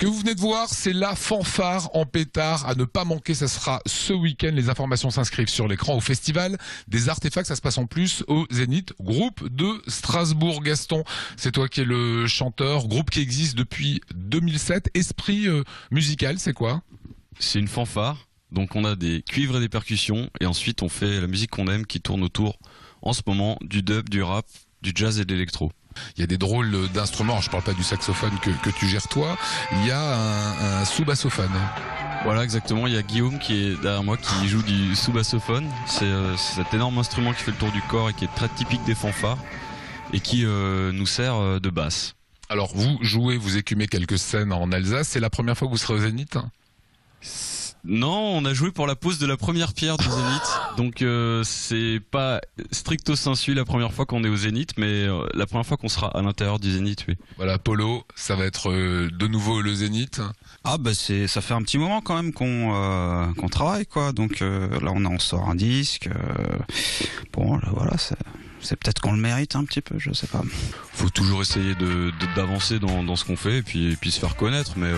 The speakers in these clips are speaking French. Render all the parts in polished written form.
que vous venez de voir, c'est la fanfare en pétard à ne pas manquer. Ça sera ce week-end. Les informations s'inscrivent sur l'écran au festival des Artefacts. Ça se passe en plus au Zénith, groupe de Strasbourg. Gaston, c'est toi qui es le chanteur, groupe qui existe depuis 2007. Esprit musical, c'est quoi? C'est une fanfare. Donc on a des cuivres et des percussions. Et ensuite on fait la musique qu'on aime qui tourne autour, en ce moment, du dub, du rap, du jazz et de l'électro. Il y a des drôles d'instruments, je parle pas du saxophone que tu gères toi, il y a un sous-bassophone. Voilà, exactement, il y a Guillaume qui est derrière moi qui joue du sous-bassophone. C'est cet énorme instrument qui fait le tour du corps et qui est très typique des fanfares et qui nous sert de basse. Alors vous jouez, vous écumez quelques scènes en Alsace, c'est la première fois que vous serez au Zénith? Non, on a joué pour la pose de la première pierre du Zénith, donc c'est pas stricto sensu la première fois qu'on est au Zénith, mais la première fois qu'on sera à l'intérieur du Zénith, oui. Voilà, Polo, ça va être de nouveau le Zénith. Ah bah ça fait un petit moment quand même qu'on travaille quoi, donc là on sort un disque, bon là, voilà, c'est peut-être qu'on le mérite un petit peu, je sais pas. Faut toujours essayer d'avancer dans ce qu'on fait et puis se faire connaître, mais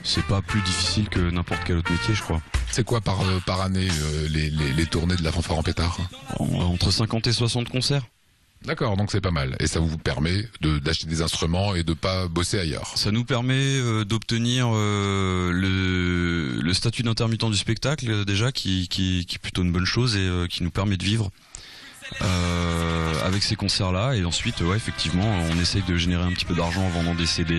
c'est pas plus difficile que n'importe quel autre métier, je crois. C'est quoi par année les tournées de la fanfare en pétard? Entre 50 et 60 concerts. D'accord, donc c'est pas mal. Et ça vous permet d'acheter des instruments et de pas bosser ailleurs. Ça nous permet d'obtenir le statut d'intermittent du spectacle, déjà, qui est plutôt une bonne chose et qui nous permet de vivre avec ces concerts-là. Et ensuite, ouais, effectivement, on essaye de générer un petit peu d'argent en vendant des CD,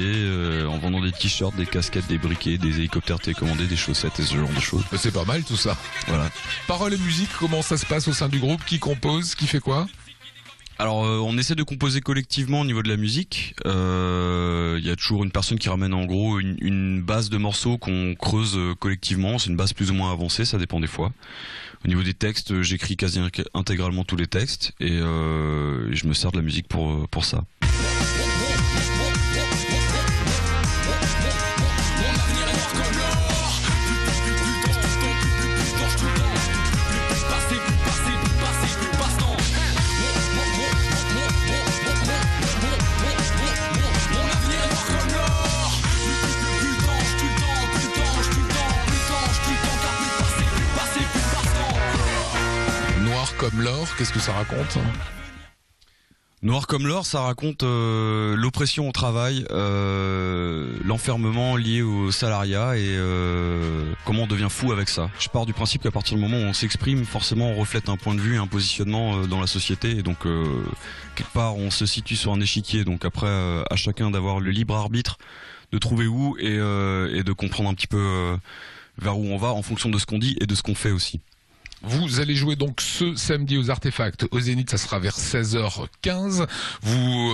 en vendant des t-shirts, des casquettes, des briquets, des hélicoptères télécommandés, des chaussettes et ce genre de choses. C'est pas mal tout ça. Voilà. Paroles et musique, comment ça se passe au sein du groupe? Qui compose? Qui fait quoi? Alors on essaie de composer collectivement au niveau de la musique. Il y a toujours une personne qui ramène en gros une base de morceaux qu'on creuse collectivement. C'est une base plus ou moins avancée, ça dépend des fois. Au niveau des textes, j'écris quasi intégralement tous les textes et je me sers de la musique pour ça. Comme l'or, qu'est-ce que ça raconte? Noir comme l'or, ça raconte l'oppression au travail, l'enfermement lié au salariat et comment on devient fou avec ça. Je pars du principe qu'à partir du moment où on s'exprime, forcément on reflète un point de vue, un positionnement dans la société et donc quelque part on se situe sur un échiquier. Donc après à chacun d'avoir le libre arbitre de trouver où et de comprendre un petit peu vers où on va en fonction de ce qu'on dit et de ce qu'on fait aussi. Vous allez jouer donc ce samedi aux Artefacts au Zénith, ça sera vers 16h15. Vous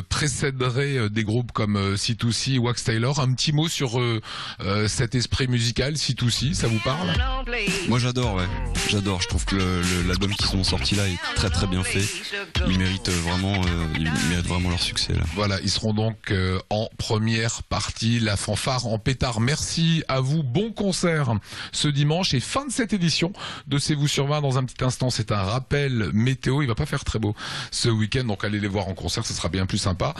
précéderez des groupes comme C2C, Wax Taylor. Un petit mot sur cet esprit musical, C2C, ça vous parle? Moi j'adore, ouais. J'adore, je trouve que l'album qu'ils ont sorti là est très très bien fait. Ils méritent vraiment leur succès là. Voilà, ils seront donc en première partie, la fanfare en pétard. Merci à vous, bon concert ce dimanche et fin de cette édition de C'est vous sur 20 dans un petit instant. C'est un rappel météo, il va pas faire très beau ce week-end, donc allez les voir en concert, ce sera bien plus sympa.